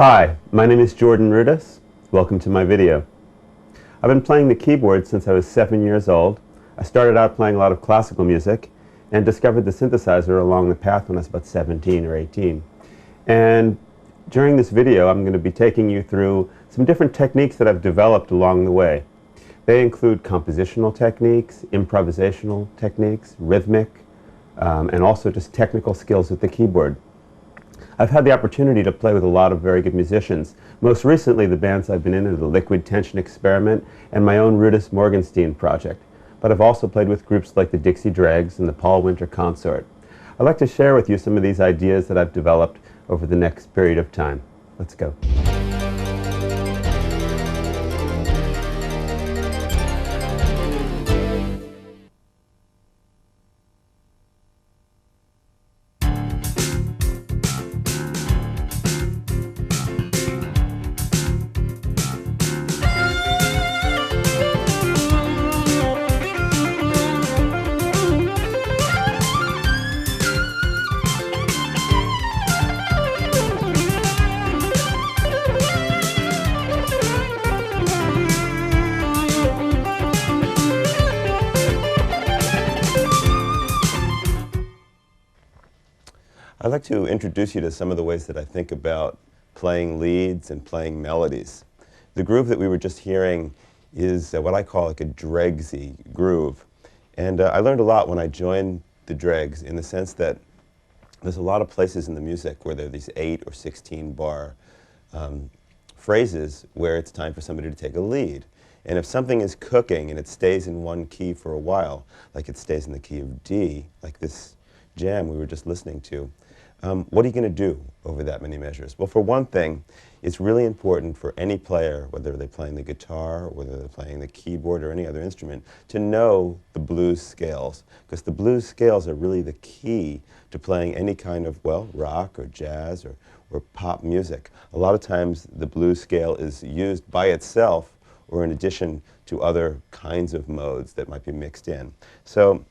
Hi, my name is Jordan Rudess. Welcome to my video. I've been playing the keyboard since I was 7 years old. I started out playing a lot of classical music and discovered the synthesizer along the path when I was about 17 or 18. And during this video, I'm going to be taking you through some different techniques that I've developed along the way. They include compositional techniques, improvisational techniques, rhythmic, and also just technical skills with the keyboard. I've had the opportunity to play with a lot of very good musicians. Most recently, the bands I've been in are the Liquid Tension Experiment and my own Rudess Morgenstein project. But I've also played with groups like the Dixie Dregs and the Paul Winter Consort. I'd like to share with you some of these ideas that I've developed over the next period of time. Let's go. I'd like to introduce you to some of the ways that I think about playing leads and playing melodies. The groove that we were just hearing is what I call like a Dregsy groove. And I learned a lot when I joined the Dregs, in the sense that there's a lot of places in the music where there are these 8 or 16 bar phrases where it's time for somebody to take a lead. And if something is cooking and it stays in one key for a while, like it stays in the key of D, like this jam we were just listening to, what are you going to do over that many measures? Well, for one thing, it's really important for any player, whether they're playing the guitar, or whether they're playing the keyboard or any other instrument, to know the blues scales, because the blues scales are really the key to playing any kind of, well, rock or jazz or pop music. A lot of times the blues scale is used by itself or in addition to other kinds of modes that might be mixed in. So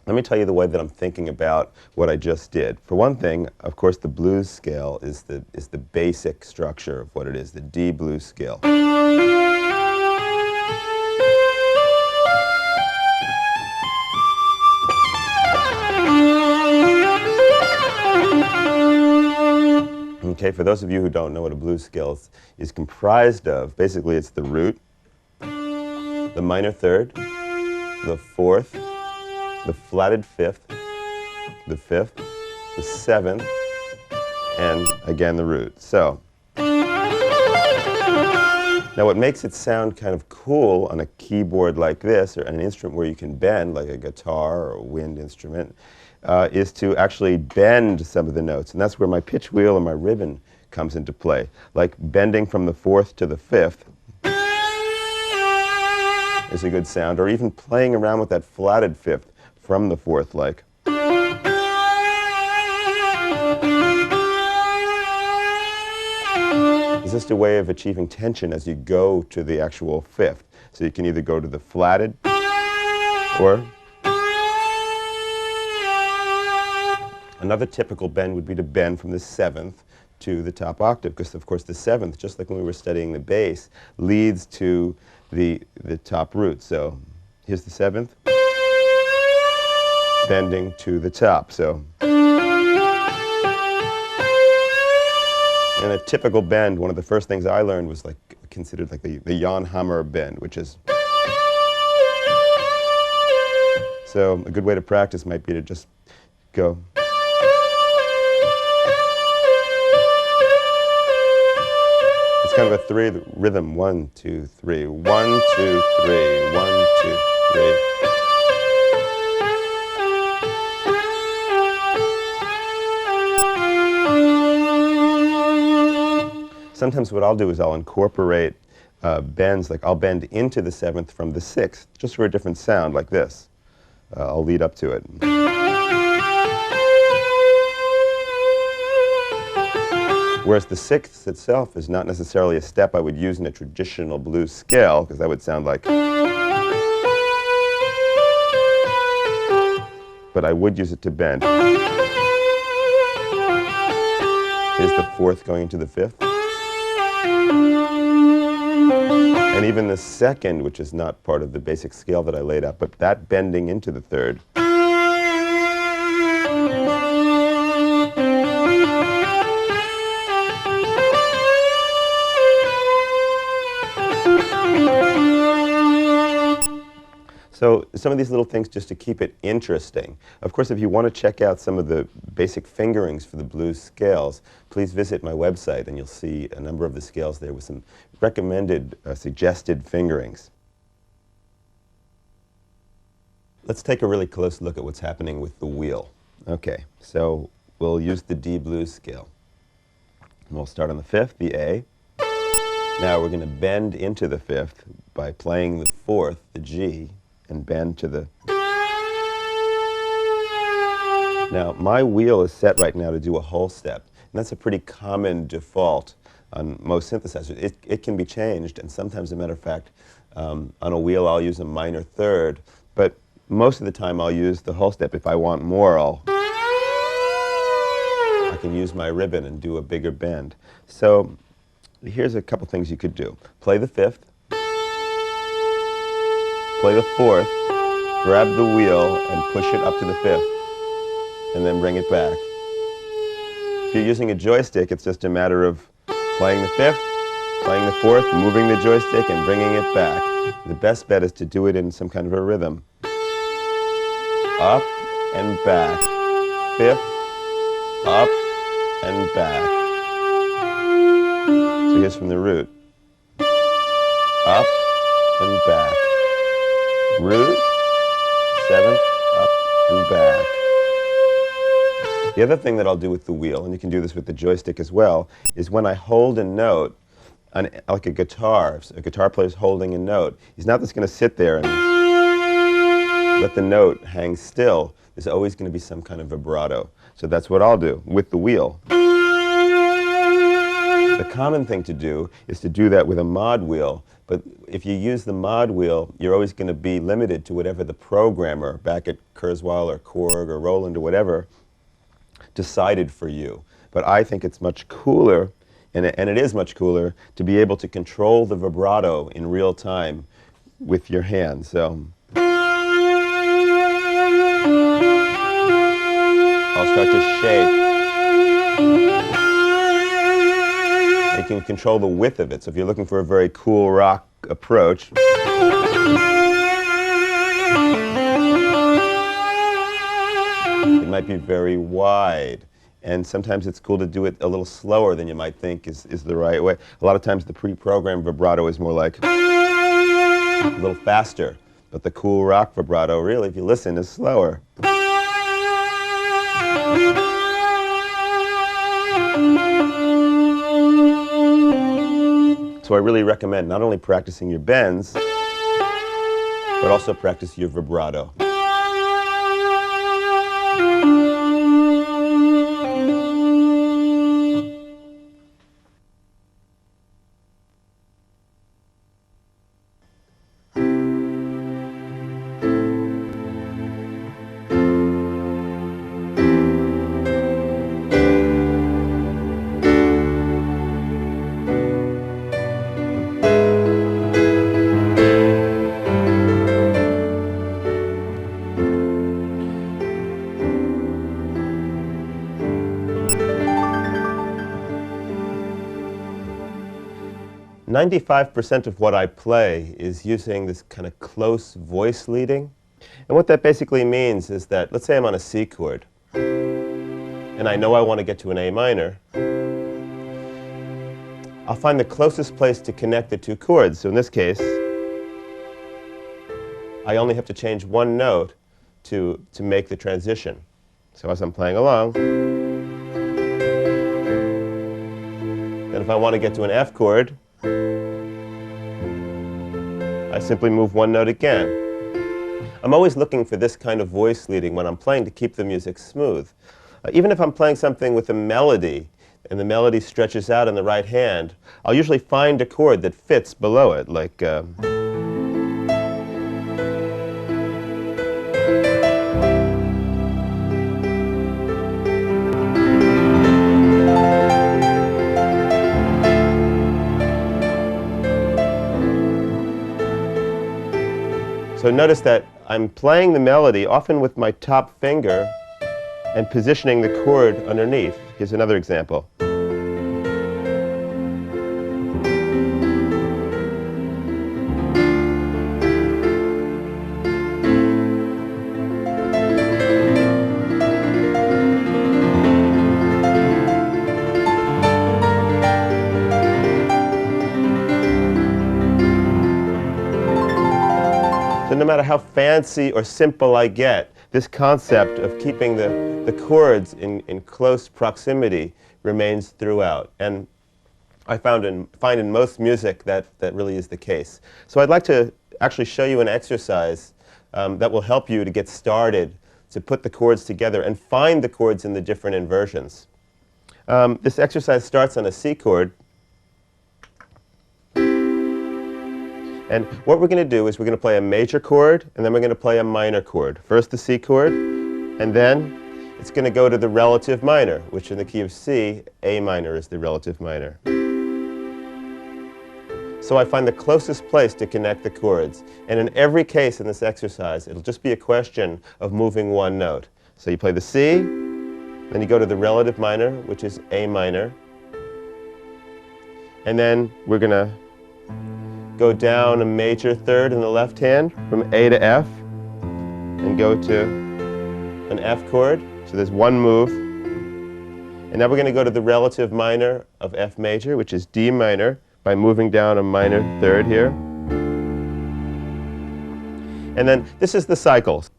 let me tell you the way that I'm thinking about what I just did. For one thing, of course, the blues scale is the basic structure of what it is, the D blues scale. Okay, for those of you who don't know what a blues scale is comprised of, basically it's the root, the minor third, the fourth, the flatted fifth, the fifth, the seventh, and again the root. So, now what makes it sound kind of cool on a keyboard like this, or an instrument where you can bend, like a guitar or a wind instrument, is to actually bend some of the notes. And that's where my pitch wheel and my ribbon comes into play. Like bending from the fourth to the fifth is a good sound, or even playing around with that flatted fifth from the fourth, like. It's just a way of achieving tension as you go to the actual fifth. So you can either go to the flatted, or another typical bend would be to bend from the seventh to the top octave, because of course the seventh, just like when we were studying the bass, leads to the top root. So here's the seventh, bending to the top. So, and a typical bend, one of the first things I learned was like considered like the Jan Hammer bend, which is. So a good way to practice might be to just go. It's kind of a three rhythm. 1, 2, 3. 1, 2, 3. 1, 2, 3. Sometimes what I'll do is I'll incorporate bends, like I'll bend into the seventh from the sixth, just for a different sound, like this. I'll lead up to it. Whereas the sixth itself is not necessarily a step I would use in a traditional blues scale, because that would sound like. But I would use it to bend. Here's the fourth going into the fifth. and even the second, which is not part of the basic scale that I laid out, but that bending into the third. So some of these little things just to keep it interesting. Of course, if you want to check out some of the basic fingerings for the blues scales, please visit my website and you'll see a number of the scales there with some recommended, suggested fingerings. Let's take a really close look at what's happening with the wheel. Okay, so we'll use the D blues scale. And we'll start on the fifth, the A. Now we're going to bend into the fifth by playing the fourth, the G, and bend to the... Now, my wheel is set right now to do a whole step, and that's a pretty common default on most synthesizers. It can be changed, and sometimes, as a matter of fact, on a wheel I'll use a minor third, but most of the time I'll use the whole step. If I want more, I can use my ribbon and do a bigger bend. So here's a couple things you could do. Play the fifth, play the fourth, grab the wheel and push it up to the fifth, and then bring it back. If you're using a joystick, it's just a matter of playing the fifth, playing the fourth, moving the joystick, and bringing it back. The best bet is to do it in some kind of a rhythm. Up and back. Fifth, up and back. So here's from the root. Up and back. Root, seventh, up and back. The other thing that I'll do with the wheel, and you can do this with the joystick as well, is when I hold a note, like a guitar, if a guitar player is holding a note, he's not just going to sit there and let the note hang still. There's always going to be some kind of vibrato. So that's what I'll do with the wheel. The common thing to do is to do that with a mod wheel, but if you use the mod wheel, you're always going to be limited to whatever the programmer back at Kurzweil or Korg or Roland or whatever decided for you. But I think it's much cooler, and it is much cooler, to be able to control the vibrato in real time with your hands. So I'll start to shake. You can control the width of it. So if you're looking for a very cool rock approach, it might be very wide. And sometimes it's cool to do it a little slower than you might think is the right way. A lot of times the pre-programmed vibrato is more like a little faster. But the cool rock vibrato, really, if you listen, is slower. So I really recommend not only practicing your bends, but also practice your vibrato. "95% of what I play is using this kind of close voice leading. And what that basically means is that, let's say I'm on a C chord, and I know I want to get to an A minor. I'll find the closest place to connect the two chords. So in this case, I only have to change one note to make the transition. So as I'm playing along, then if I want to get to an F chord, I simply move one note again. I'm always looking for this kind of voice leading when I'm playing to keep the music smooth. Even if I'm playing something with a melody, and the melody stretches out in the right hand, I'll usually find a chord that fits below it, like So notice that I'm playing the melody, often with my top finger, and positioning the chord underneath. Here's another example. So no matter how fancy or simple I get, this concept of keeping the chords in close proximity remains throughout. And I find in most music that really is the case. So I'd like to actually show you an exercise that will help you to get started, to put the chords together and find the chords in the different inversions. This exercise starts on a C chord. And what we're going to do is we're going to play a major chord, and then we're going to play a minor chord. First the C chord, and then it's going to go to the relative minor, which in the key of C, A minor is the relative minor. So I find the closest place to connect the chords. And in every case in this exercise, it'll just be a question of moving one note. So you play the C, then you go to the relative minor, which is A minor. And then we're going to go down a major third in the left hand from A to F and go to an F chord. So there's one move. And now we're going to go to the relative minor of F major, which is D minor, by moving down a minor third here. And then this is the cycles.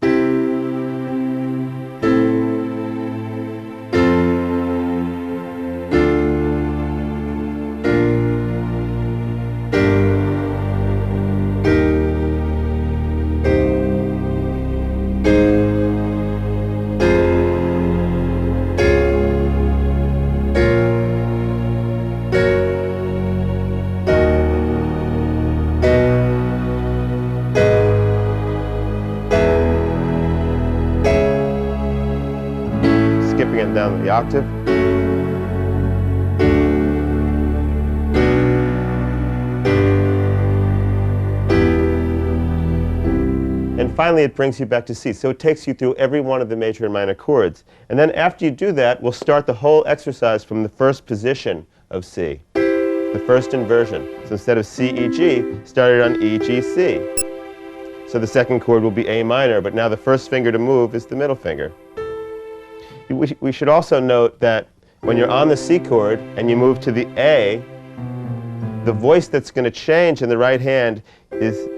Skipping it down the octave. And finally it brings you back to C. So it takes you through every one of the major and minor chords. And then after you do that, we'll start the whole exercise from the first position of C, the first inversion. So instead of C, E, G, started on E, G, C. So the second chord will be A minor, but now the first finger to move is the middle finger. We should also note that when you're on the C chord and you move to the A, the voice that's going to change in the right hand is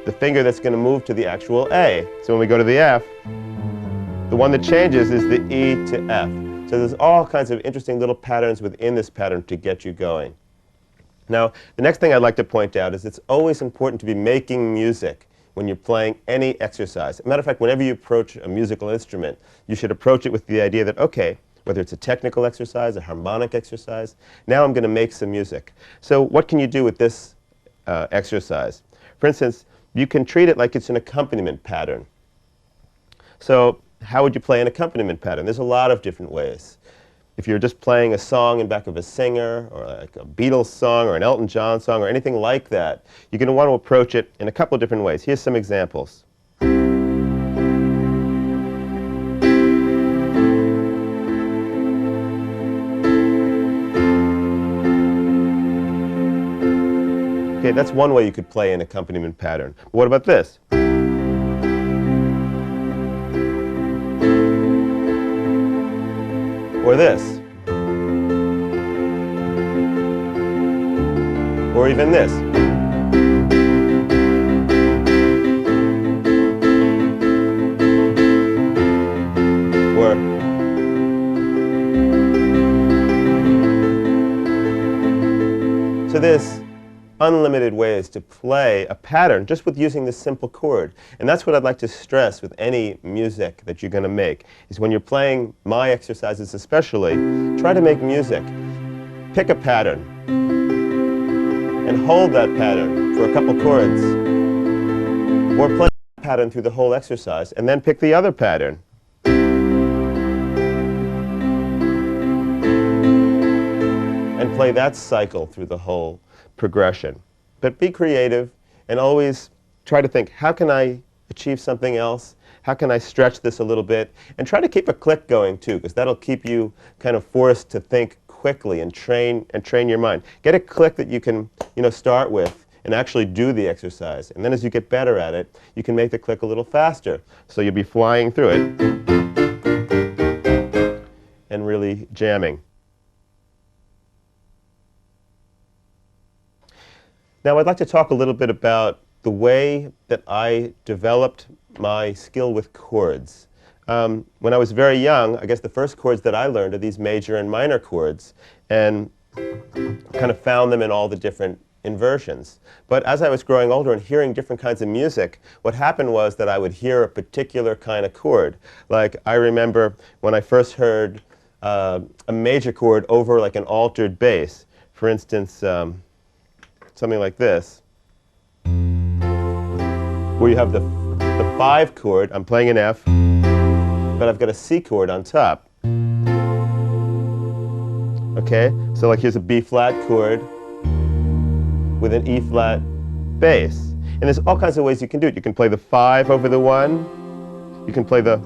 the finger that's going to move to the actual A. So when we go to the F, the one that changes is the E to F. So there's all kinds of interesting little patterns within this pattern to get you going. Now, the next thing I'd like to point out is it's always important to be making music when you're playing any exercise. As a matter of fact, whenever you approach a musical instrument, you should approach it with the idea that, okay, whether it's a technical exercise, a harmonic exercise, now I'm going to make some music. So what can you do with this exercise? For instance, you can treat it like it's an accompaniment pattern. So how would you play an accompaniment pattern? There's a lot of different ways. If you're just playing a song in back of a singer, or like a Beatles song, or an Elton John song, or anything like that, you're going to want to approach it in a couple of different ways. Here's some examples. Okay, that's one way you could play an accompaniment pattern. But what about this? Or this. Or even this. Or so there's unlimited ways to play a pattern just with using this simple chord. And that's what I'd like to stress with any music that you're going to make, is when you're playing my exercises especially, try to make music. Pick a pattern and hold that pattern for a couple chords. Or play that pattern through the whole exercise and then pick the other pattern. And play that cycle through the whole progression. But be creative and always try to think, how can I achieve something else? How can I stretch this a little bit? And try to keep a click going too, because that'll keep you kind of forced to think quickly and train your mind. Get a click that you can, start with and actually do the exercise. And then as you get better at it, you can make the click a little faster. So you'll be flying through it and really jamming. Now I'd like to talk a little bit about the way that I developed my skill with chords. When I was very young, I guess the first chords that I learned are these major and minor chords, and kind of found them in all the different inversions. But as I was growing older and hearing different kinds of music, what happened was that I would hear a particular kind of chord. Like I remember when I first heard a major chord over like an altered bass. For instance, something like this, where you have the 5 chord, I'm playing an F, but I've got a C chord on top. Okay, so like here's a B flat chord with an E flat bass. And there's all kinds of ways you can do it. You can play the 5 over the 1, you can play the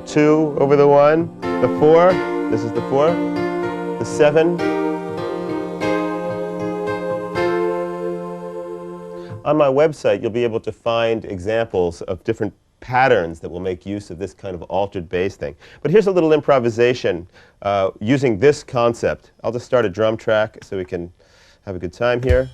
2 over the 1, the 4, this is the 4, the 7. On my website, you'll be able to find examples of different patterns that will make use of this kind of altered bass thing. But here's a little improvisation using this concept. I'll just start a drum track so we can have a good time here.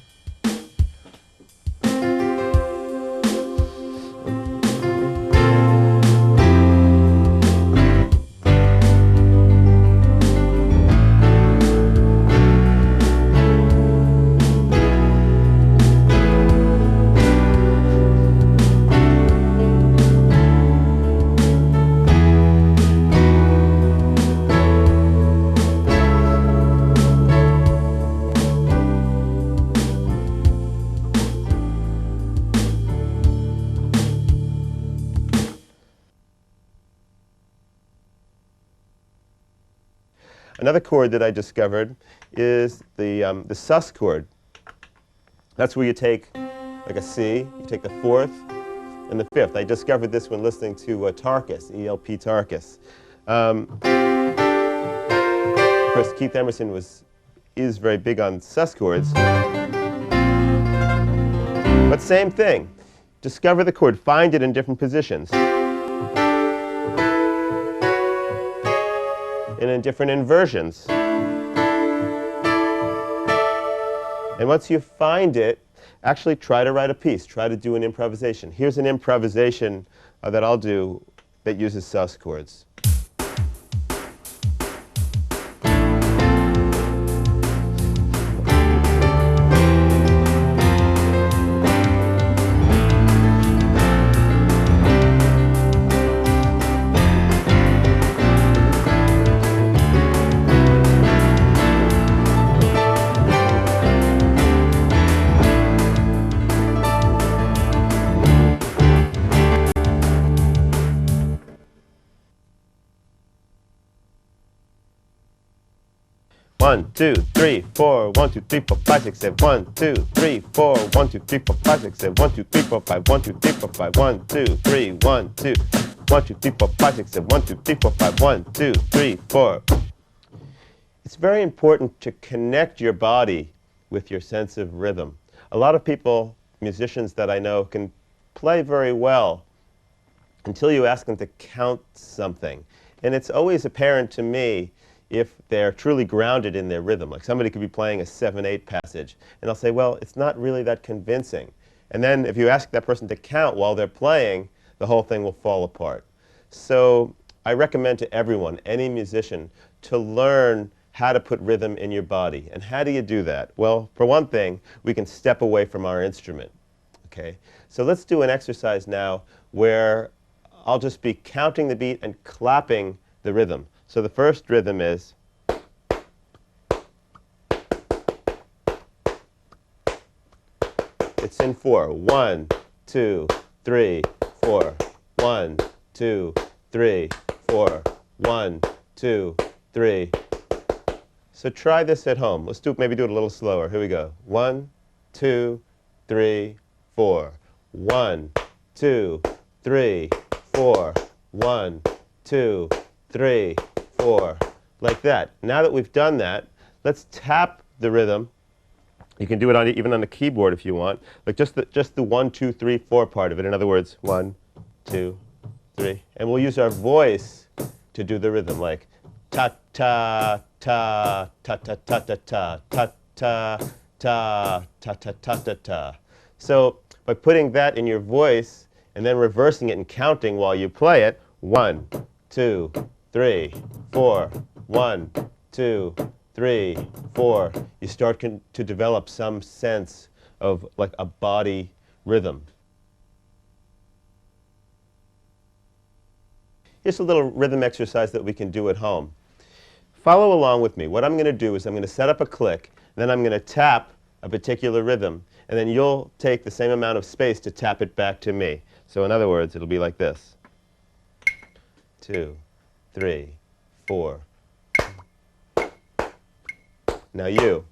Another chord that I discovered is the sus chord. That's where you take like a C, you take the 4th and the 5th. I discovered this when listening to Tarkus, E.L.P. Tarkus. Of course, Keith Emerson is very big on sus chords. But same thing. Discover the chord, find it in different positions. And in different inversions. And once you find it, actually try to write a piece. Try to do an improvisation. Here's an improvisation that I'll do that uses sus chords. One, two, three, four. 1, 2, 3, 4, 5, 6, 7. 1, 2, 3, 4. 1, 2, 3, 4, 5, 6, 7. 1, 2, 3, 4, 5. 1, 2, 3, 4, 5. 1, 2, 3, 1, 2. 1, 2, 3, 4, 5, 6, 7. 1, 2, 3, 4, 5. 1, 2, 3, 4. It's very important to connect your body with your sense of rhythm. A lot of people, musicians that I know, can play very well until you ask them to count something. And it's always apparent to me if they're truly grounded in their rhythm. Like somebody could be playing a 7/8 passage, and I'll say, well, it's not really that convincing. And then if you ask that person to count while they're playing, the whole thing will fall apart. So I recommend to everyone, any musician, to learn how to put rhythm in your body. And how do you do that? Well, for one thing, we can step away from our instrument. Okay? So let's do an exercise now where I'll just be counting the beat and clapping the rhythm. So the first rhythm is it's in 4. 1, 2, 3, 4. 1, 2, 3, 4. 1, 2, 3. So try this at home. Let's maybe do it a little slower. Here we go. 1, 2, 3, 4. 1, 2, 3, 4. 1, 2, 3, 4. Like that. Now that we've done that, let's tap the rhythm. You can do it even on the keyboard if you want. Like just the 1, 2, 3, 4 part of it. In other words, 1, 2, 3. And we'll use our voice to do the rhythm, like ta ta ta ta ta ta ta ta ta ta ta ta ta ta ta ta. So by putting that in your voice and then reversing it and counting while you play it, 1, 2, 3, 4. 1, 2, 3, 4. You start to develop some sense of like a body rhythm. Here's a little rhythm exercise that we can do at home. Follow along with me. What I'm going to do is I'm going to set up a click, then I'm going to tap a particular rhythm, and then you'll take the same amount of space to tap it back to me. So in other words, it'll be like this. 2, 3, 4. Now you.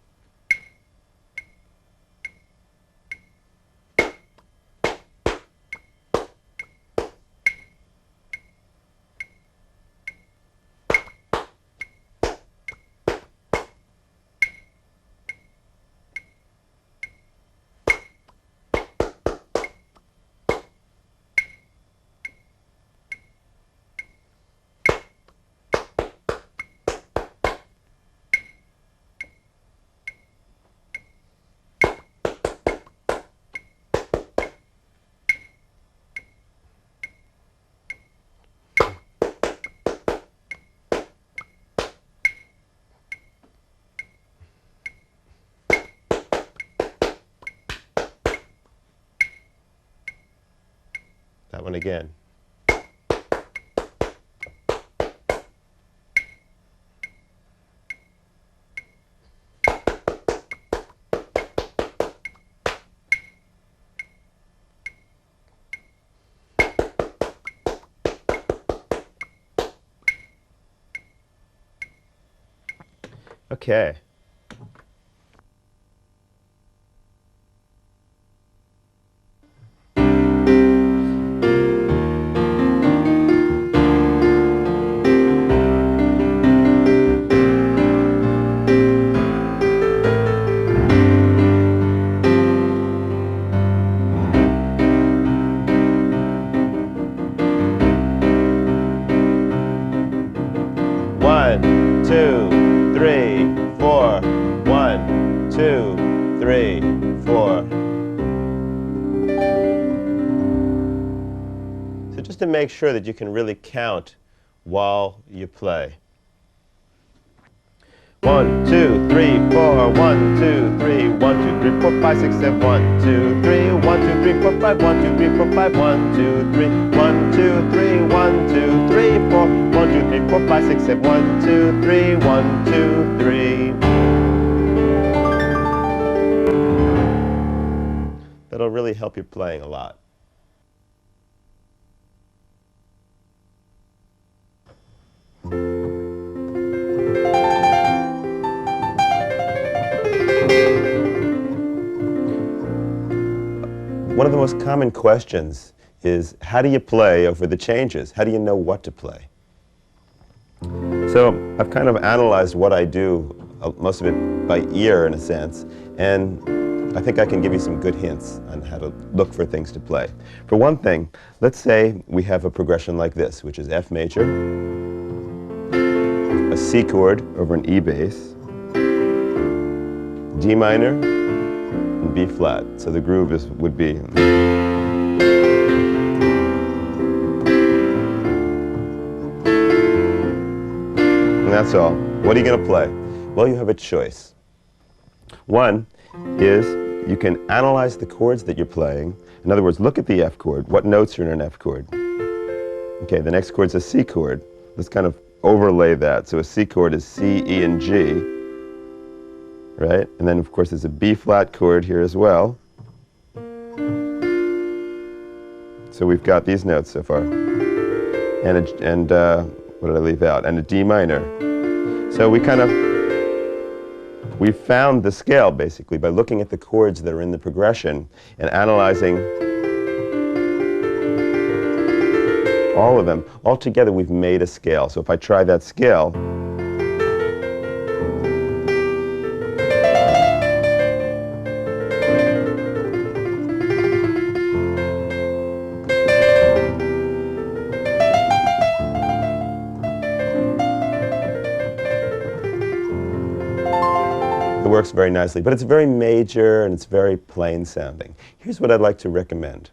That one again. Okay. One, two, three, four. 1, 2, 3, 4. So just to make sure that you can really count while you play. 1, 2, 3, 4. 1, 2, 3. 1, 2, 3, 4, 5, 6, 7. 1, 2, 3. 1, 2, 3, 4, 5. 1, 2, 3, 4, 5. 1, 2, 3. 1, 2, 3. 1, 2, 3, 4. 1, 2, 3, 4, 5, 6, 7. 1, 2, 3. 1, 2, 3. That'll really help your playing a lot. One of the most common questions is, how do you play over the changes? How do you know what to play? So I've kind of analyzed what I do, most of it by ear in a sense, and I think I can give you some good hints on how to look for things to play. For one thing, let's say we have a progression like this, which is F major, a C chord over an E bass, D minor, and B flat. So the groove would be. And that's all. What are you going to play? Well, you have a choice. One is you can analyze the chords that you're playing. In other words, look at the F chord. What notes are in an F chord? Okay, the next chord's a C chord. Let's kind of overlay that. So a C chord is C, E, and G, right? And then, of course, there's a B flat chord here as well. So we've got these notes so far. And what did I leave out? And a D minor. So we found the scale, basically, by looking at the chords that are in the progression and analyzing all of them. All together we've made a scale. So if I try that scale, it works very nicely, but it's very major and it's very plain sounding. Here's what I'd like to recommend.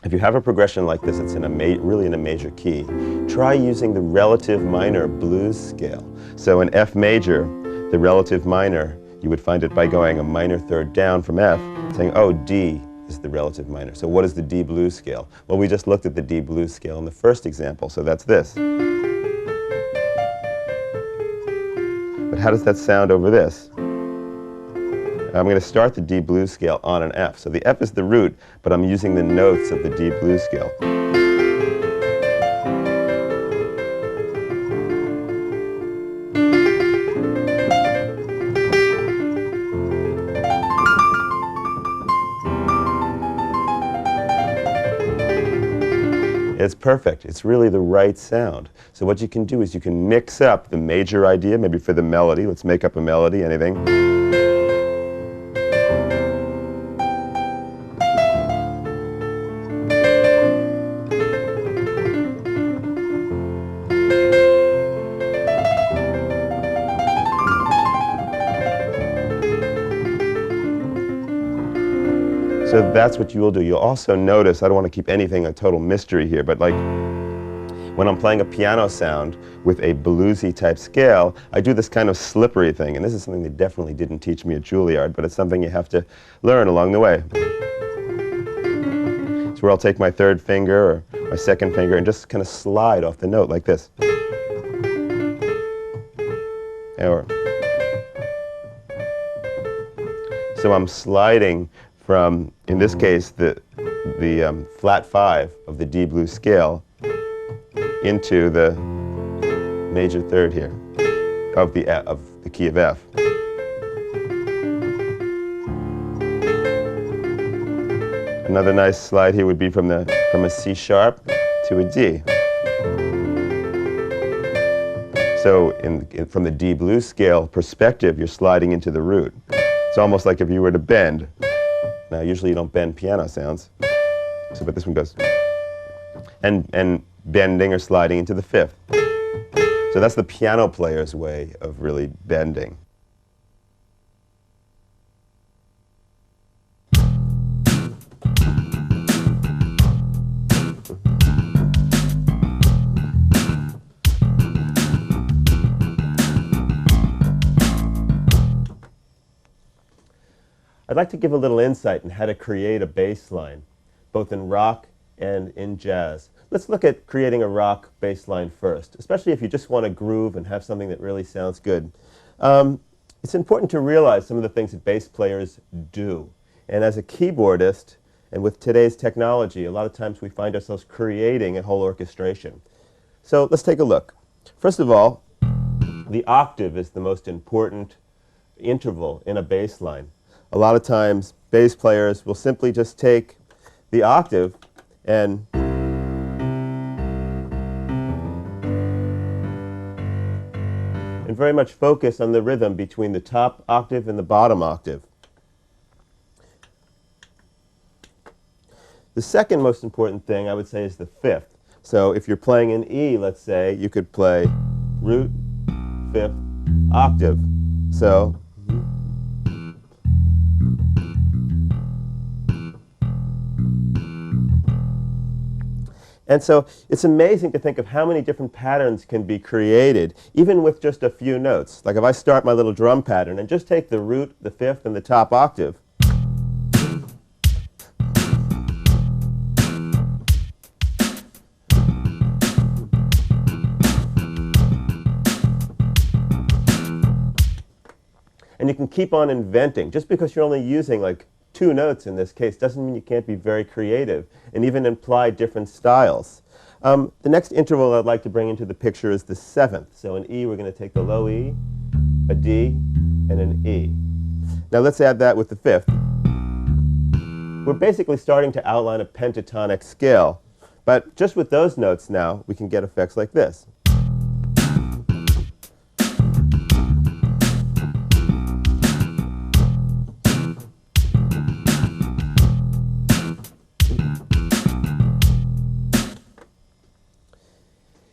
If you have a progression like this, it's in a really in a major key, try using the relative minor blues scale. So in F major, the relative minor, you would find it by going a minor third down from F, saying, oh, D is the relative minor. So what is the D blues scale? Well, we just looked at the D blues scale in the first example, so that's this. But how does that sound over this? I'm going to start the D blues scale on an F. So the F is the root, but I'm using the notes of the D blues scale. It's perfect. It's really the right sound. So what you can do is you can mix up the major idea, maybe for the melody. Let's make up a melody, anything. So that's what you will do. You'll also notice, I don't want to keep anything a total mystery here, but like when I'm playing a piano sound with a bluesy type scale, I do this kind of slippery thing. And this is something they definitely didn't teach me at Juilliard, but it's something you have to learn along the way. It's where I'll take my third finger or my second finger and just kind of slide off the note like this. So I'm sliding from, in this case, the flat 5 of the D blues scale into the major third here of the key of F. Another nice slide here would be from a C sharp to a D. So from the D blues scale perspective, you're sliding into the root. It's almost like if you were to bend. Now, usually you don't bend piano sounds, so, but this one goes. And bending or sliding into the fifth. So that's the piano player's way of really bending. I'd like to give a little insight on how to create a bass line, both in rock and in jazz. Let's look at creating a rock bass line first, especially if you just want to groove and have something that really sounds good. It's important to realize some of the things that bass players do. And as a keyboardist, and with today's technology, a lot of times we find ourselves creating a whole orchestration. So let's take a look. First of all, the octave is the most important interval in a bass line. A lot of times, bass players will simply just take the octave and very much focus on the rhythm between the top octave and the bottom octave. The second most important thing, I would say, is the fifth. So if you're playing in E, let's say, you could play root, fifth, octave. So and so it's amazing to think of how many different patterns can be created, even with just a few notes. Like if I start my little drum pattern and just take the root, the fifth, and the top octave. And you can keep on inventing. Just because you're only using like 2 notes in this case doesn't mean you can't be very creative and even imply different styles. The next interval I'd like to bring into the picture is the 7th. So in E, we're going to take the low E, a D, and an E. Now let's add that with the 5th. We're basically starting to outline a pentatonic scale. But just with those notes now, we can get effects like this.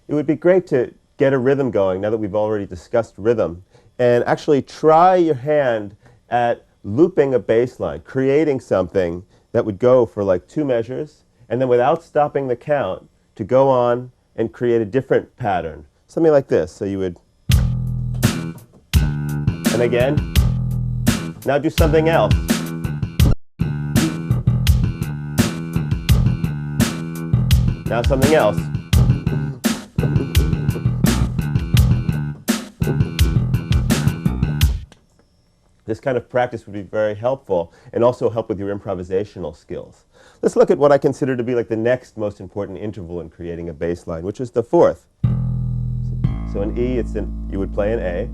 It would be great to get a rhythm going now that we've already discussed rhythm, and actually try your hand at looping a bass line, creating something that would go for like 2 measures, and then without stopping the count, to go on and create a different pattern. Something like this. So you would, and again, now do something else. Now something else. This kind of practice would be very helpful and also help with your improvisational skills. Let's look at what I consider to be like the next most important interval in creating a bass line, which is the 4th. So in E, you would play an A.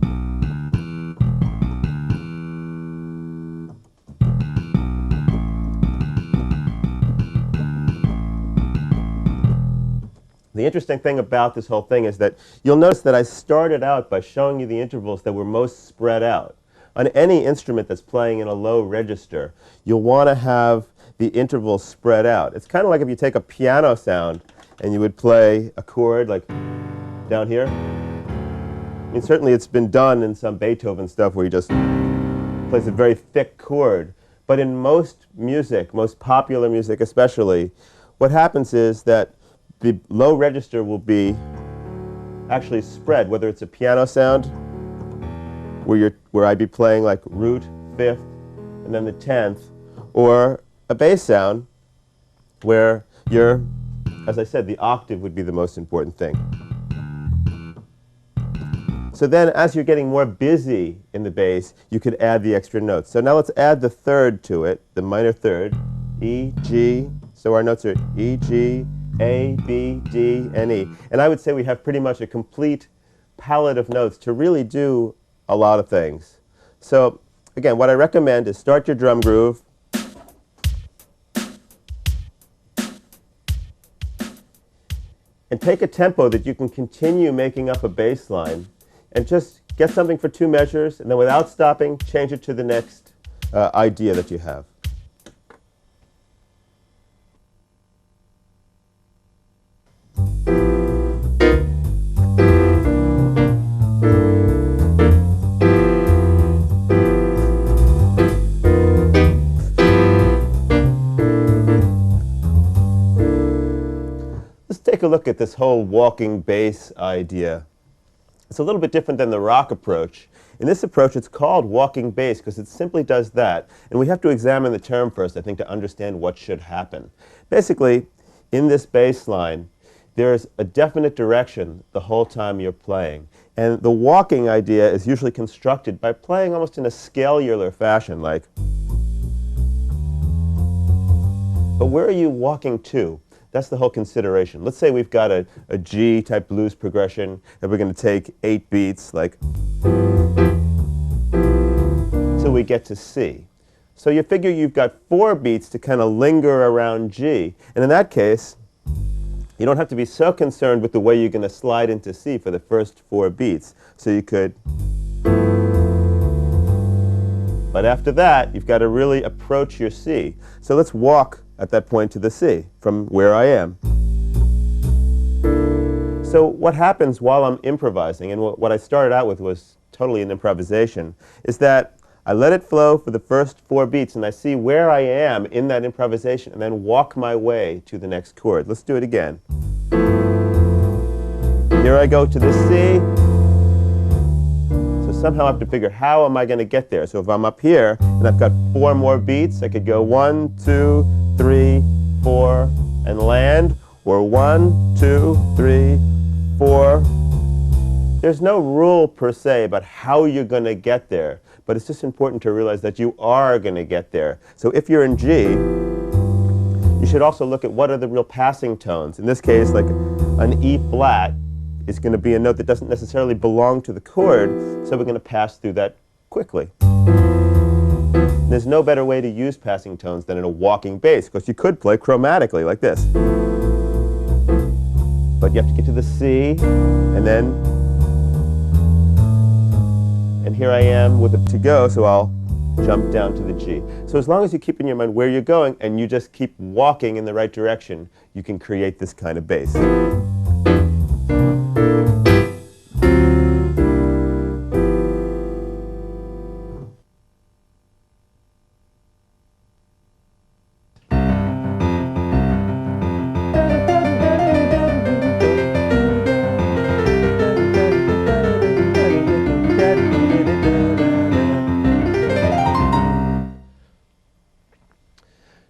The interesting thing about this whole thing is that you'll notice that I started out by showing you the intervals that were most spread out. On any instrument that's playing in a low register, you'll want to have the intervals spread out. It's kind of like if you take a piano sound and you would play a chord like down here. I mean, certainly it's been done in some Beethoven stuff where he just plays a very thick chord. But in most music, most popular music especially, what happens is that the low register will be actually spread, whether it's a piano sound where I'd be playing like root, 5th, and then the 10th, or a bass sound where as I said, the octave would be the most important thing. So then as you're getting more busy in the bass, you could add the extra notes. So now let's add the 3rd to it, the minor 3rd, E, G. So our notes are E, G, A, B, D, and E. And I would say we have pretty much a complete palette of notes to really do a lot of things. So again, what I recommend is start your drum groove, and take a tempo that you can continue making up a bass line, and just get something for 2 measures, and then without stopping, change it to the next idea that you have. Take a look at this whole walking bass idea. It's a little bit different than the rock approach. In this approach, it's called walking bass because it simply does that. And we have to examine the term first, I think, to understand what should happen. Basically, in this bass line, there's a definite direction the whole time you're playing. And the walking idea is usually constructed by playing almost in a scalular fashion, like. But where are you walking to? That's the whole consideration. Let's say we've got a G-type blues progression, and we're going to take 8 beats, like, till we get to C. So you figure you've got 4 beats to kind of linger around G. And in that case, you don't have to be so concerned with the way you're going to slide into C for the first 4 beats. So you could. But after that, you've got to really approach your C. So let's walk at that point to the C from where I am. So what happens while I'm improvising, and what I started out with was totally an improvisation, is that I let it flow for the first 4 beats, and I see where I am in that improvisation, and then walk my way to the next chord. Let's do it again. Here I go to the C. So somehow I have to figure, how am I going to get there? So if I'm up here, and I've got 4 more beats, I could go 1, 2, 3, 4, and land, or 1, 2, 3, 4. There's no rule per se about how you're going to get there, but it's just important to realize that you are going to get there. So if you're in G, you should also look at what are the real passing tones. In this case, like an E flat is going to be a note that doesn't necessarily belong to the chord, so we're going to pass through that quickly. There's no better way to use passing tones than in a walking bass, because you could play chromatically like this. but you have to get to the C, and here I am with it to go, so I'll jump down to the G. So as long as you keep in your mind where you're going and you just keep walking in the right direction, you can create this kind of bass.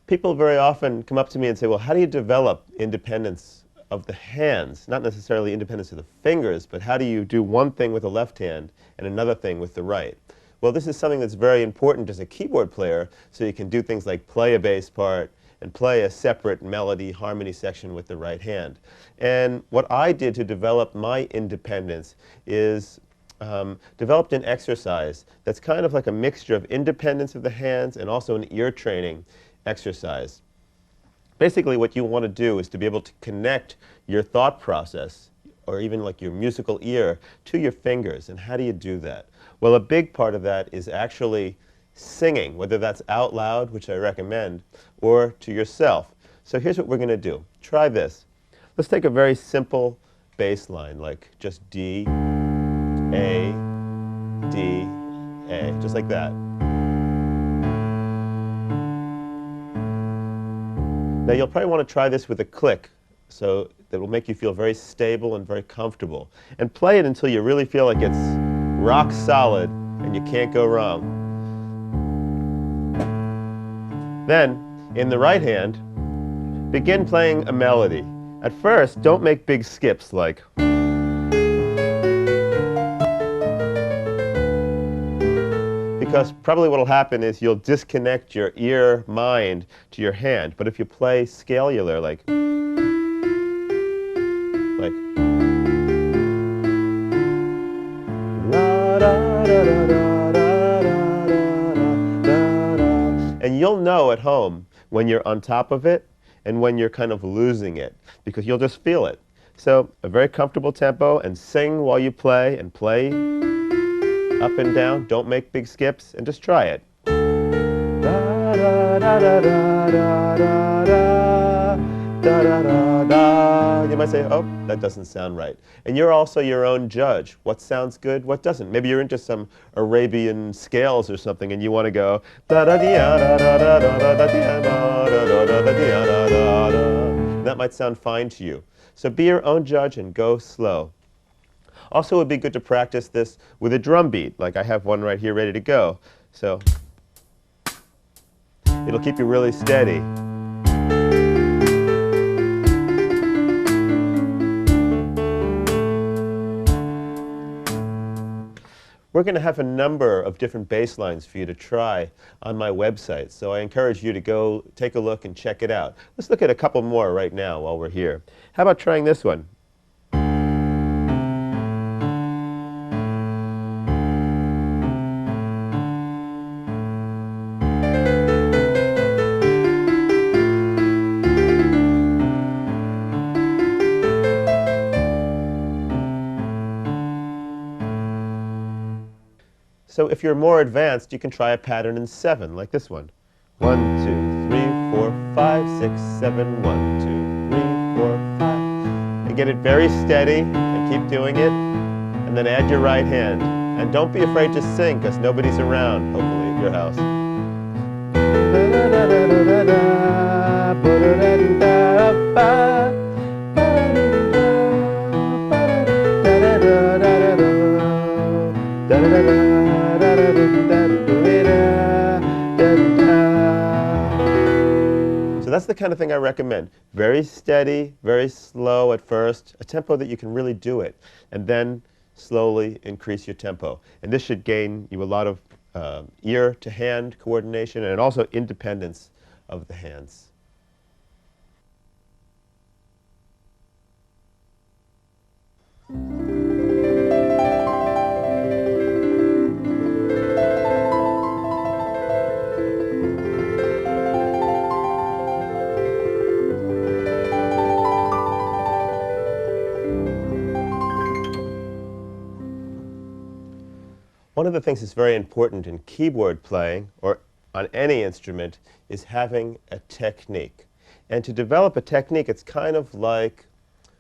People very often come up to me and say, well, how do you develop independence of the hands? Not necessarily independence of the fingers, but how do you do one thing with the left hand and another thing with the right? Well, this is something that's very important as a keyboard player, so you can do things like play a bass part and play a separate melody harmony section with the right hand. And what I did to develop my independence is developed an exercise that's kind of like a mixture of independence of the hands and also an ear training exercise. Basically, what you want to do is to be able to connect your thought process, or even like your musical ear, to your fingers. And how do you do that? Well, a big part of that is actually singing, whether that's out loud, which I recommend, or to yourself. So here's what we're going to do. Try this. Let's take a very simple bass line, like just D, A, D, A, just like that. Now you'll probably want to try this with a click, so that will make you feel very stable and very comfortable. And play it until you really feel like it's rock solid and you can't go wrong. Then, in the right hand, begin playing a melody. At first, don't make big skips like, because probably what will happen is you'll disconnect your ear mind to your hand. But if you play scalular, like and you'll know at home when you're on top of it and when you're kind of losing it, because you'll just feel it. So a very comfortable tempo, and sing while you play, and play up and down. Don't make big skips, and just try it. You might say, oh, that doesn't sound right. And you're also your own judge. What sounds good, what doesn't? Maybe you're into some Arabian scales or something, and you want to go. That might sound fine to you. So be your own judge and go slow. Also, it would be good to practice this with a drum beat, like I have one right here ready to go. So it'll keep you really steady. We're going to have a number of different bass lines for you to try on my website, so I encourage you to go take a look and check it out. Let's look at a couple more right now while we're here. How about trying this one? So if you're more advanced, you can try a pattern in 7, like this one. 1, 2, 3, 4, 5, 6, 7, 1, 2, 3, 4, 5. And get it very steady, and keep doing it. And then add your right hand. And don't be afraid to sing, because nobody's around, hopefully, at your house. So that's the kind of thing I recommend. Very steady, very slow at first, a tempo that you can really do it, and then slowly increase your tempo. And this should gain you a lot of ear-to-hand coordination and also independence of the hands. One of the things that's very important in keyboard playing, or on any instrument, is having a technique. And to develop a technique, it's kind of like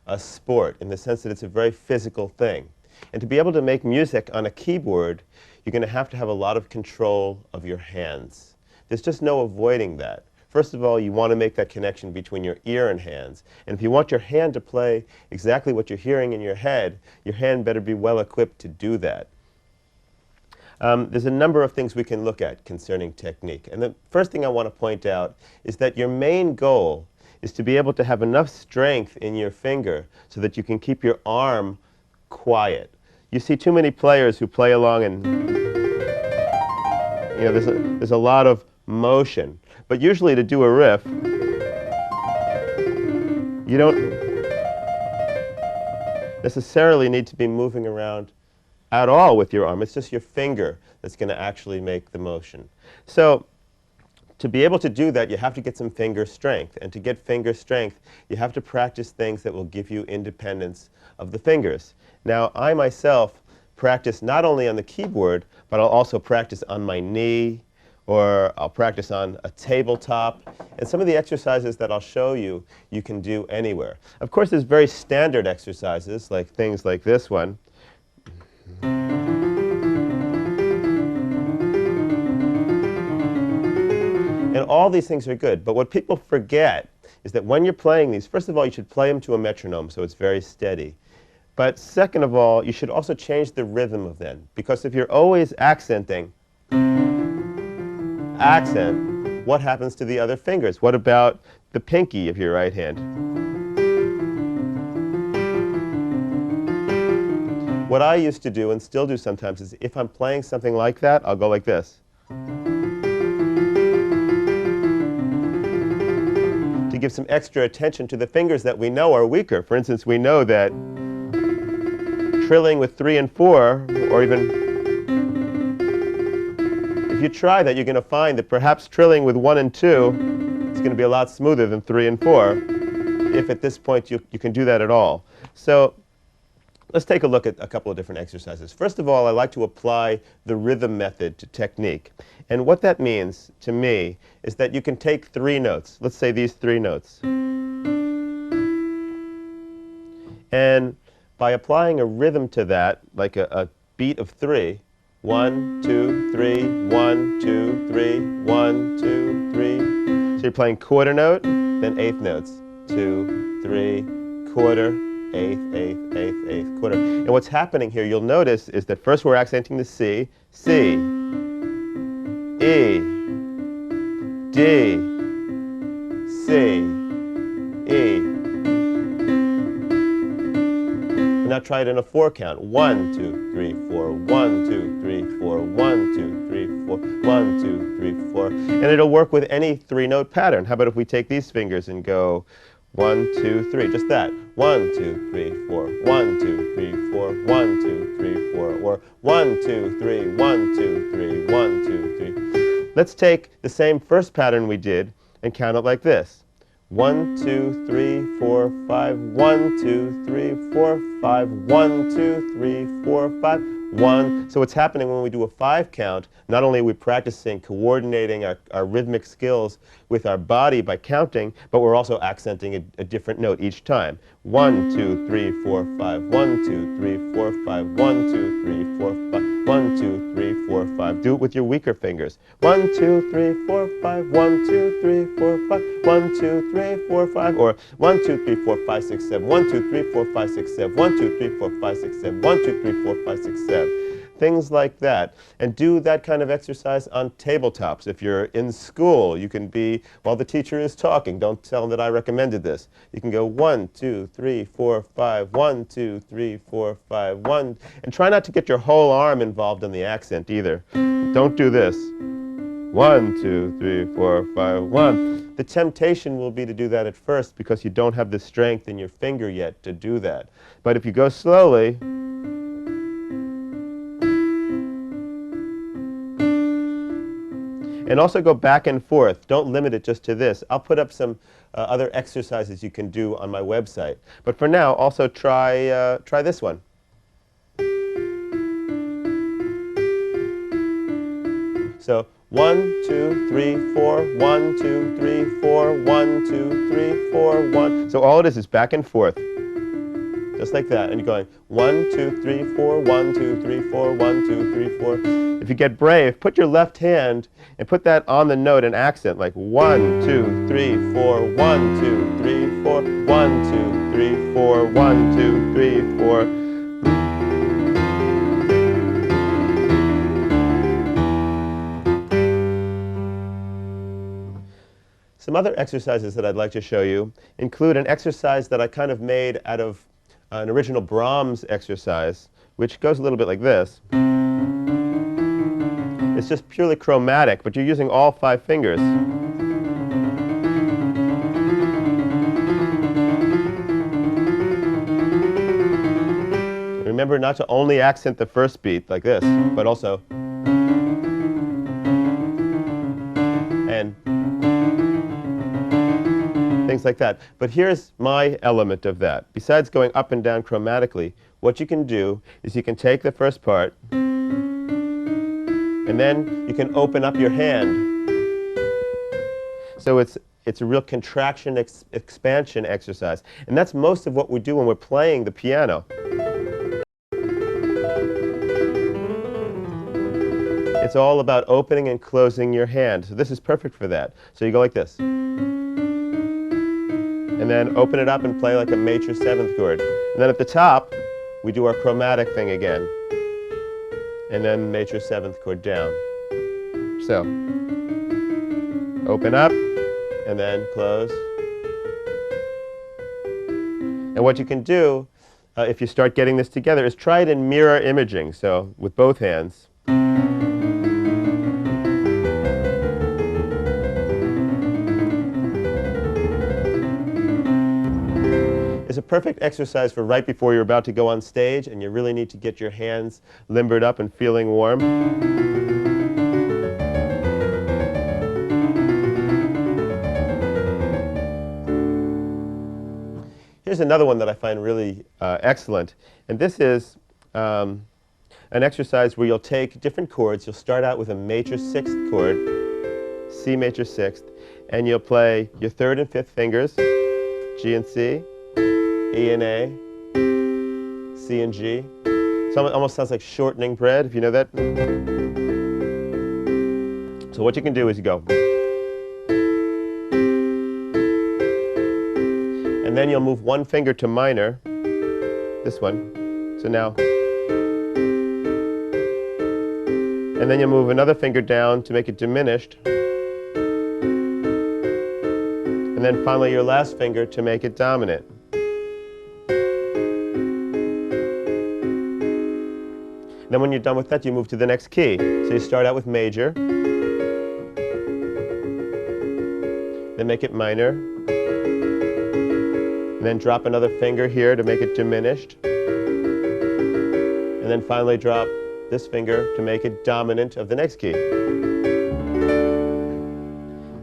a sport in the sense that it's a very physical thing. And to be able to make music on a keyboard, you're going to have a lot of control of your hands. There's just no avoiding that. First of all, you want to make that connection between your ear and hands. And if you want your hand to play exactly what you're hearing in your head, your hand better be well equipped to do that. There's a number of things we can look at concerning technique. And the first thing I want to point out is that your main goal is to be able to have enough strength in your finger so that you can keep your arm quiet. You see too many players who play along and there's a lot of motion. But usually to do a riff, you don't necessarily need to be moving around at all with your arm. It's just your finger that's going to actually make the motion. So to be able to do that, you have to get some finger strength. And to get finger strength, you have to practice things that will give you independence of the fingers. Now, I myself practice not only on the keyboard, but I'll also practice on my knee, or I'll practice on a tabletop. And some of the exercises that I'll show you, you can do anywhere. Of course, there's very standard exercises, like things like this one. And all these things are good. But what people forget is that when you're playing these, first of all, you should play them to a metronome so it's very steady. But second of all, you should also change the rhythm of them. Because if you're always accenting, accent, what happens to the other fingers? What about the pinky of your right hand? What I used to do, and still do sometimes, is if I'm playing something like that, I'll go like this. To give some extra attention to the fingers that we know are weaker. For instance, we know that trilling with 3 and 4, or even if you try that, you're going to find that perhaps trilling with 1 and 2 is going to be a lot smoother than 3 and 4, if at this point you can do that at all. So let's take a look at a couple of different exercises. First of all, I like to apply the rhythm method to technique. And what that means to me is that you can take 3 notes. Let's say these 3 notes. And by applying a rhythm to that, like a beat of 3, 1, 2, 3, 1, 2, 3, 1, 2, 3. So you're playing quarter note, then eighth notes. 2, 3, quarter, eighth, eighth, eighth, eighth, quarter. And what's happening here, you'll notice, is that first we're accenting the C, C, E, D, C, E. Now try it in a 4 count. 1, 2, 3, 4, 1, 2, 3, 4, 1, 2, 3, 4, 1, 2, 3, 4. And it'll work with any 3-note pattern. How about if we take these fingers and go 1, 2, 3, just that. 1, 2, 3, 4, 1, 2, 3, 4, 1, 2, 3, 4, or 1, 2, 3, 1, 2, 3, 1, 2, 3. Let's take the same first pattern we did and count it like this. 1, 2, 3, 4, 5, 1, 2, 3, 4, 5, 1, 2, 3, 4, 5, 1. So what's happening when we do a 5 count, not only are we practicing coordinating our rhythmic skills with our body by counting, but we're also accenting a different note each time. 1, 2, 3, 4, 5, 1, 2, 3, 4, 5, 1, 2, 3, 4, 5, 1, 2, 3, 4, 5. Do it with your weaker fingers. 1, 2, 3, 4, 5, 1, 2, 3, 4, 5, 1, 2, 3, 4, 5, or 1, 2, 3, 4, 5, 6, 7, 1, 2, 3, 4, 5, 6, 7, 1, 2, 3, 4, 5, 6, 7, 1, 2, 3, 4, 5, 6, 7. Things like that. And do that kind of exercise on tabletops. If you're in school, you can be, while the teacher is talking, don't tell them that I recommended this. You can go 1, 2, 3, 4, 5, 1, 2, 3, 4, 5, 1. And try not to get your whole arm involved in the accent either. Don't do this. 1, 2, 3, 4, 5, 1. The temptation will be to do that at first because you don't have the strength in your finger yet to do that. But if you go slowly, and also go back and forth. Don't limit it just to this. I'll put up some other exercises you can do on my website. But for now, also try this one. So 1, 2, 3, 4, 1, 2, 3, 4, 1, 2, 3, 4, 1. So all it is back and forth, just like that. And you're going 1, 2, 3, 4, 1, 2, 3, 4, 1, 2, 3, 4. If you get brave, put your left hand and put that on the note and accent, like 1, 2, 3, 4, 1, 2, 3, 4, 1, 2, 3, 4, 1, 2, 3, 4. Some other exercises that I'd like to show you include an exercise that I kind of made out of an original Brahms exercise, which goes a little bit like this. It's just purely chromatic, but you're using all 5 fingers. Remember not to only accent the first beat like this, but also and things like that. But here's my element of that. Besides going up and down chromatically, what you can do is you can take the first part and then you can open up your hand. So it's a real contraction expansion exercise. And that's most of what we do when we're playing the piano. It's all about opening and closing your hand. So this is perfect for that. So you go like this. And then open it up and play like a major 7th chord. And then at the top, we do our chromatic thing again. And then major 7th chord down. So, open up, and then close. And what you can do, if you start getting this together, is try it in mirror imaging, so with both hands. It's a perfect exercise for right before you're about to go on stage and you really need to get your hands limbered up and feeling warm. Here's another one that I find really excellent. And this is an exercise where you'll take different chords. You'll start out with a major 6th chord, C major 6th, and you'll play your 3rd and 5th fingers, G and C, E and A, C and G. So it almost sounds like shortening bread, if you know that. So what you can do is you go. And then you'll move one finger to minor, this one. So now. And then you'll move another finger down to make it diminished. And then finally your last finger to make it dominant. Then when you're done with that, you move to the next key. So you start out with major, then make it minor, and then drop another finger here to make it diminished, and then finally drop this finger to make it dominant of the next key.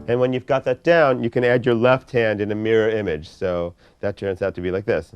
And when you've got that down, you can add your left hand in a mirror image. So that turns out to be like this.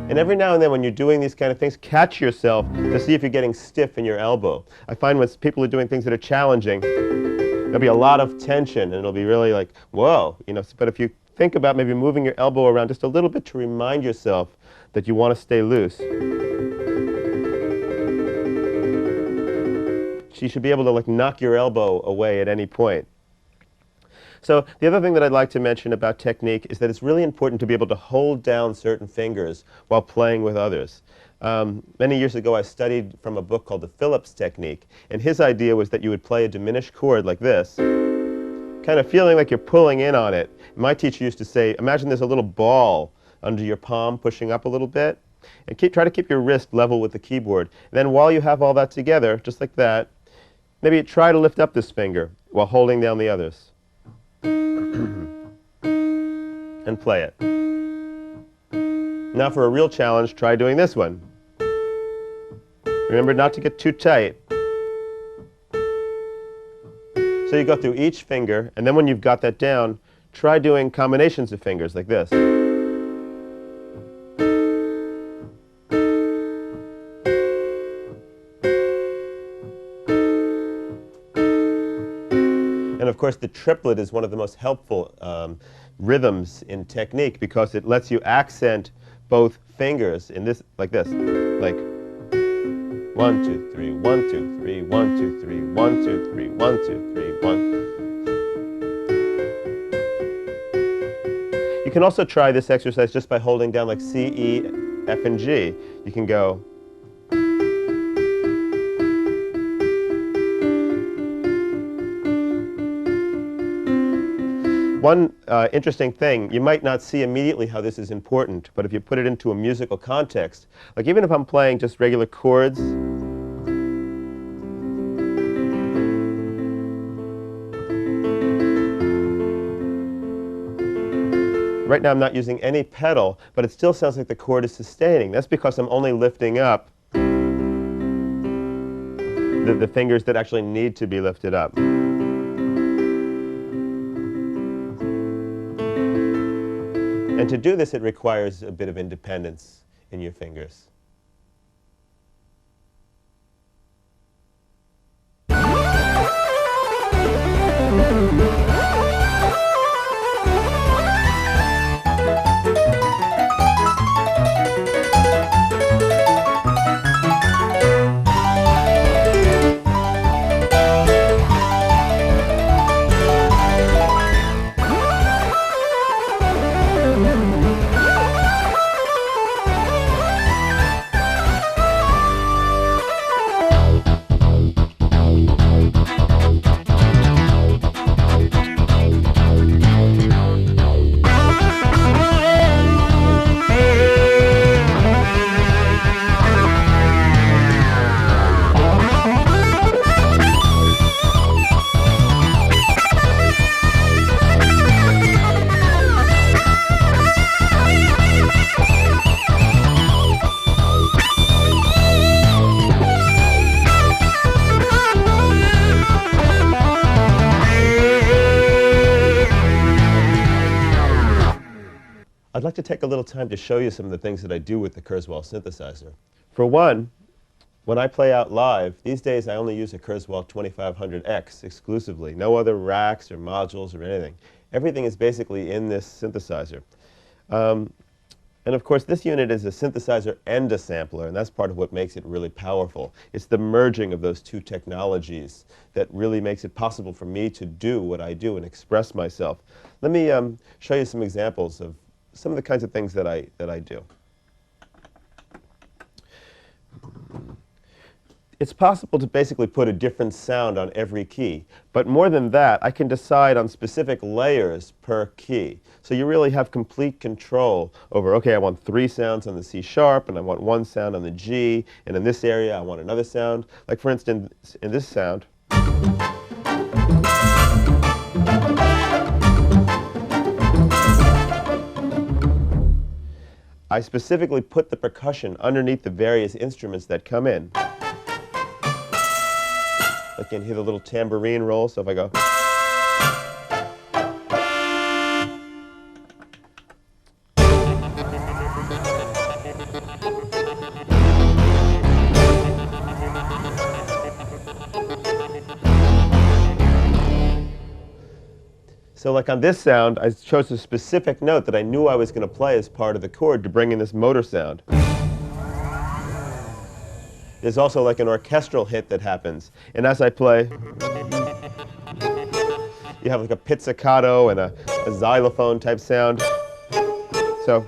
And every now and then when you're doing these kind of things, catch yourself to see if you're getting stiff in your elbow. I find when people are doing things that are challenging, there'll be a lot of tension and it'll be really like, whoa, you know. But if you think about maybe moving your elbow around just a little bit to remind yourself that you want to stay loose. You should be able to like knock your elbow away at any point. So the other thing that I'd like to mention about technique is that it's really important to be able to hold down certain fingers while playing with others. Many years ago I studied from a book called the Phillips technique, and his idea was that you would play a diminished chord like this, kind of feeling like you're pulling in on it. My teacher used to say, imagine there's a little ball under your palm pushing up a little bit, and try to keep your wrist level with the keyboard. And then while you have all that together, just like that, maybe try to lift up this finger while holding down the others. And play it. Now for a real challenge, try doing this one. Remember not to get too tight. So you go through each finger, and then when you've got that down, try doing combinations of fingers like this. And of course, the triplet is one of the most helpful rhythms in technique because it lets you accent both fingers in this, like this, like 1, 2, 3, 1, 2, 3, 1, 2, 3, 1, 2, 3, 1, 2, 3, 1. You can also try this exercise just by holding down like C, E, F, and G. You can go. One interesting thing, you might not see immediately how this is important, but if you put it into a musical context, like even if I'm playing just regular chords, right now I'm not using any pedal, but it still sounds like the chord is sustaining. That's because I'm only lifting up the fingers that actually need to be lifted up. And to do this, it requires a bit of independence in your fingers. I'd like to take a little time to show you some of the things that I do with the Kurzweil synthesizer. For one, when I play out live, these days I only use a Kurzweil 2500X exclusively. No other racks or modules or anything. Everything is basically in this synthesizer. And of course, this unit is a synthesizer and a sampler, and that's part of what makes it really powerful. It's the merging of those two technologies that really makes it possible for me to do what I do and express myself. Let me show you some examples of some of the kinds of things that I do. It's possible to basically put a different sound on every key, but more than that, I can decide on specific layers per key. So you really have complete control over, okay, I want 3 sounds on the C sharp, and I want 1 sound on the G, and in this area I want another sound. Like for instance, in this sound, I specifically put the percussion underneath the various instruments that come in. Like you can hear the little tambourine roll, so if I go, so like on this sound, I chose a specific note that I knew I was going to play as part of the chord to bring in this motor sound. There's also like an orchestral hit that happens. And as I play, you have like a pizzicato and a xylophone type sound. So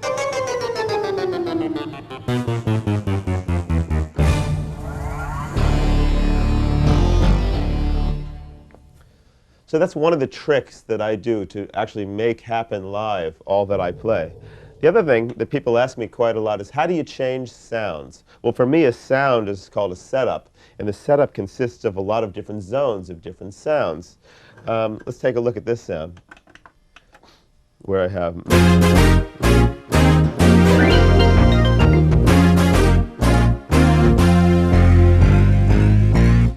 that's one of the tricks that I do to actually make happen live all that I play. The other thing that people ask me quite a lot is, how do you change sounds? Well, for me, a sound is called a setup, and the setup consists of a lot of different zones of different sounds. Let's take a look at this sound, where I have.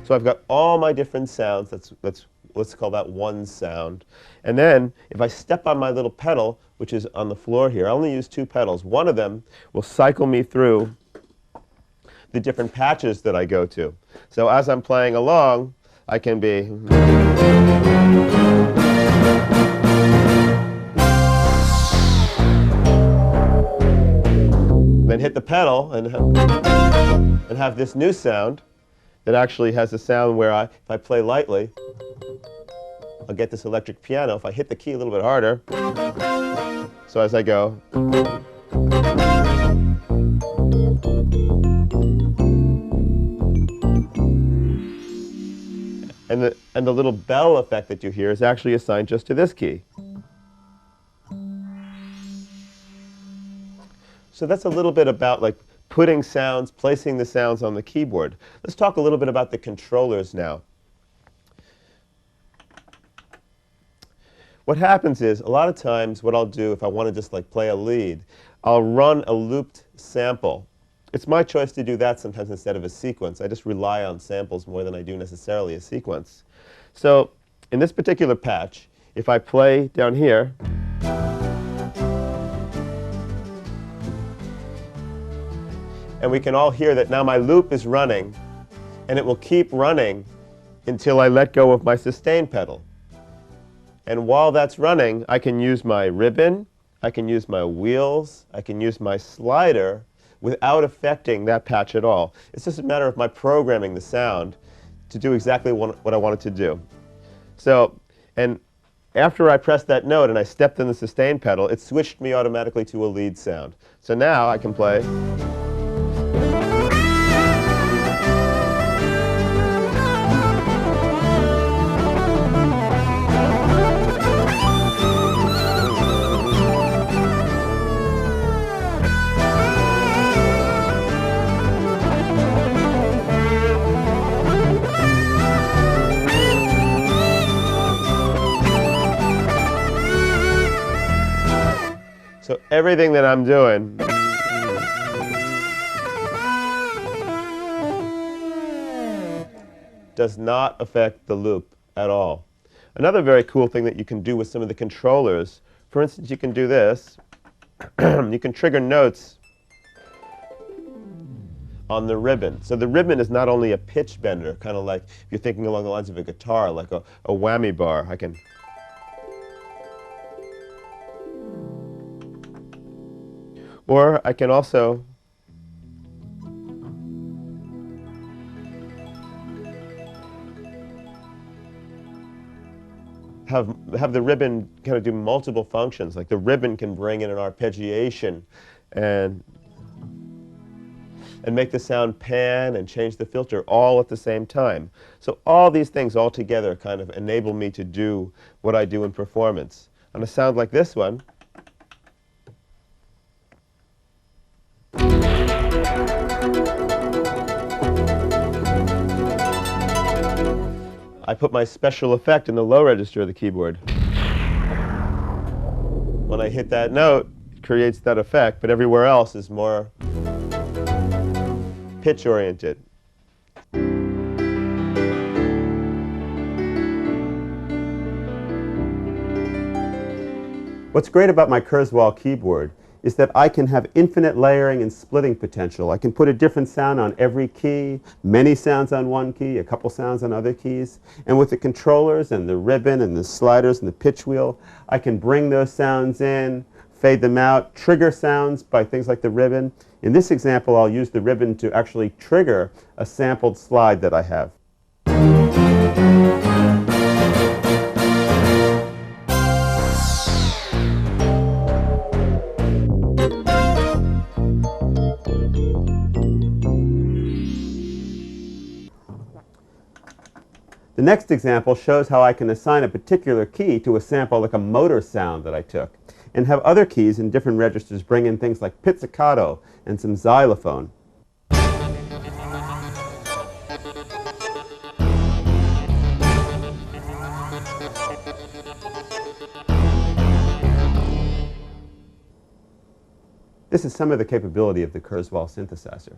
So I've got all my different sounds. Let's let's call that one sound. And then if I step on my little pedal, which is on the floor here, I only use 2 pedals. One of them will cycle me through the different patches that I go to. So as I'm playing along, I can be then hit the pedal and have this new sound that actually has a sound where if I play lightly, I'll get this electric piano. If I hit the key a little bit harder, so as I go, and the little bell effect that you hear is actually assigned just to this key. So that's a little bit about like putting sounds, placing the sounds on the keyboard. Let's talk a little bit about the controllers now. What happens is, a lot of times what I'll do if I want to just like play a lead, I'll run a looped sample. It's my choice to do that sometimes instead of a sequence. I just rely on samples more than I do necessarily a sequence. So in this particular patch, if I play down here, and we can all hear that now my loop is running, and it will keep running until I let go of my sustain pedal. And while that's running, I can use my ribbon, I can use my wheels, I can use my slider without affecting that patch at all. It's just a matter of my programming the sound to do exactly what I want it to do. So, and after I pressed that note and I stepped in the sustain pedal, it switched me automatically to a lead sound. So now I can play. So everything that I'm doing does not affect the loop at all. Another very cool thing that you can do with some of the controllers, for instance, you can do this. You can trigger notes on the ribbon. So the ribbon is not only a pitch bender, kind of like if you're thinking along the lines of a guitar, like a whammy bar. I can or I can also have the ribbon kind of do multiple functions. Like the ribbon can bring in an arpeggiation and make the sound pan and change the filter all at the same time. So all these things all together kind of enable me to do what I do in performance. On a sound like this one, I put my special effect in the low register of the keyboard. When I hit that note, it creates that effect, but everywhere else is more pitch-oriented. What's great about my Kurzweil keyboard is that I can have infinite layering and splitting potential. I can put a different sound on every key, many sounds on one key, a couple sounds on other keys. And with the controllers and the ribbon and the sliders and the pitch wheel, I can bring those sounds in, fade them out, trigger sounds by things like the ribbon. In this example, I'll use the ribbon to actually trigger a sampled slide that I have. The next example shows how I can assign a particular key to a sample like a motor sound that I took, and have other keys in different registers bring in things like pizzicato and some xylophone. This is some of the capability of the Kurzweil synthesizer.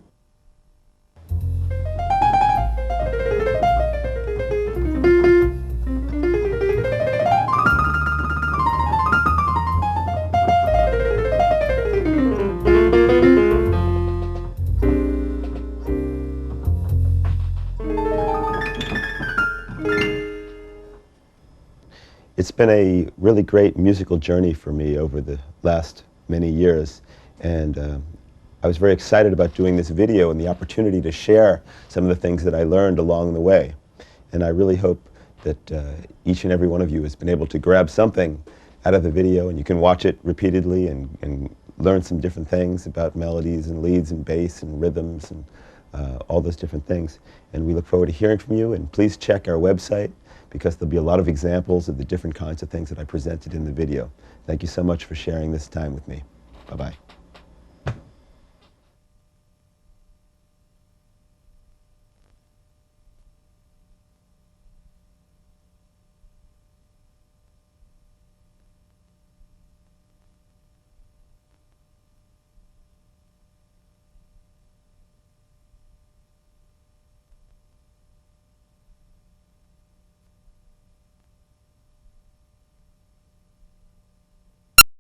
It's been a really great musical journey for me over the last many years, and I was very excited about doing this video and the opportunity to share some of the things that I learned along the way. And I really hope that each and every one of you has been able to grab something out of the video, and you can watch it repeatedly and learn some different things about melodies and leads and bass and rhythms and all those different things. And we look forward to hearing from you, and please check our website because there'll be a lot of examples of the different kinds of things that I presented in the video. Thank you so much for sharing this time with me. Bye-bye.